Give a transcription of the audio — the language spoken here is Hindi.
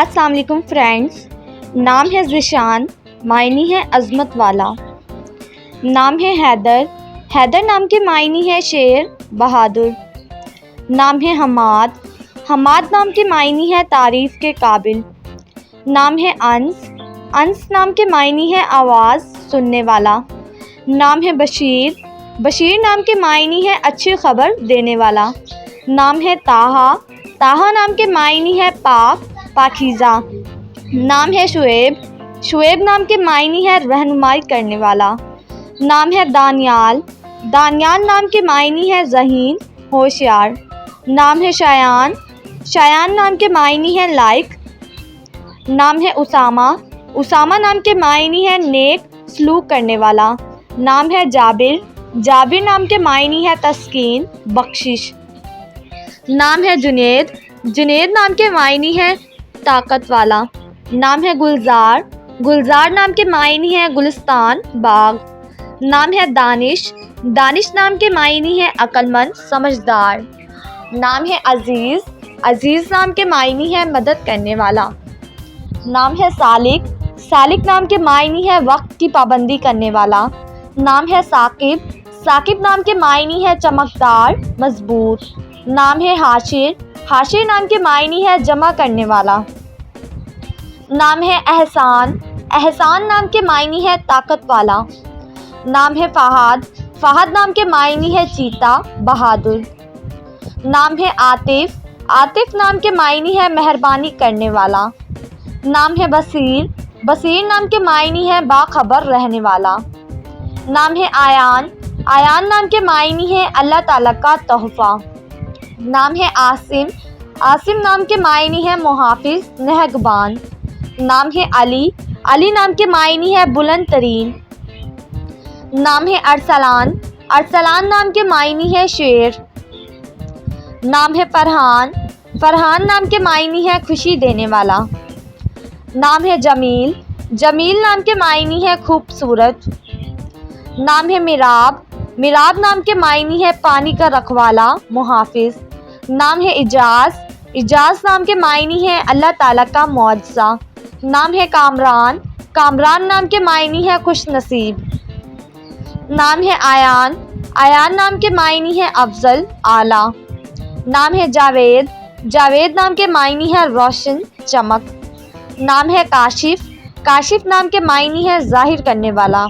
अस्सलाम वालेकुम फ्रेंड्स। नाम है ज़िशान, मायनी है अज़मत वाला। नाम है हैदर, हैदर नाम के मायनी है शेर बहादुर। नाम है हमाद, हमाद नाम के मायनी है तारीफ़ के काबिल। नाम है अंस, अंस नाम के मायनी है आवाज़ सुनने वाला। नाम है बशीर, बशीर नाम के मायनी है अच्छी खबर देने वाला। नाम है ताहा, ताहा नाम के मायनी है पाक पाकीज़ा। नाम है शुएब, शुएब नाम के मायनी है रहनुमाई करने वाला। नाम है दानियाल, दानियाल नाम के मायनी है ज़हीन होशियार। नाम है शायान, शायान नाम के मायनी है लाइक। नाम है उसामा, उसामा नाम के मायनी है नेक सलूक करने वाला। नाम है जाबिर, जाबिर नाम के मायनी है तस्कीन बख्शिश। नाम है जुनेद, जुनेद नाम के मायनी है ताकत वाला। नाम है गुलजार, गुलजार नाम के मायनी है गुलिस्तान बाग। नाम है दानिश, दानिश नाम के मायनी है अक्लमंद समझदार। नाम है अज़ीज़, अज़ीज़ नाम के मायनी है मदद करने वाला। नाम है सालिक, सालिक नाम के मायनी है वक्त की पाबंदी करने वाला। नाम है साकिब, साकिब नाम के मायनी है चमकदार मजबूत। नाम है हाशिर, हाशिर नाम के मायनी है जमा करने वाला। नाम है एहसान, एहसान नाम के मायनी है ताकत वाला। नाम है फ़हाद, फ़हाद नाम के मायनी है चीता बहादुर। नाम है आतिफ़, आतिफ़ नाम के मायनी है मेहरबानी करने वाला। नाम है बसीर, बसीर नाम के मायनी है बाखबर रहने वाला। नाम है आयान, आयान नाम के मायनी है अल्लाह ताला का तोहफ़ा। नाम है आसिम, आसिम नाम के मायनी है मुहाफ़िज़ नेहगबान। नाम है अली, अली नाम के मायनी है बुलंद तरीन। नाम है अरसलान, अरसलान नाम के मायनी है शेर। नाम है फ़रहान, फ़रहान नाम के मायनी है खुशी देने वाला। नाम है जमील, जमील नाम के मायनी है खूबसूरत। नाम है मिराब, मिराब नाम के मायनी है पानी का रखवाला मुहाफ़िज़। नाम है इजाज़, इजाज़ नाम के मायनी है अल्लाह ताला का मुअज़्ज़ा। नाम है कामरान, कामरान नाम के मायनी है खुश नसीब। नाम है आयान, आयान नाम के मायनी है अफजल आला। नाम है जावेद, जावेद नाम के मायनी है रोशन चमक। नाम है काशिफ, काशिफ नाम के मायनी है ज़ाहिर करने वाला।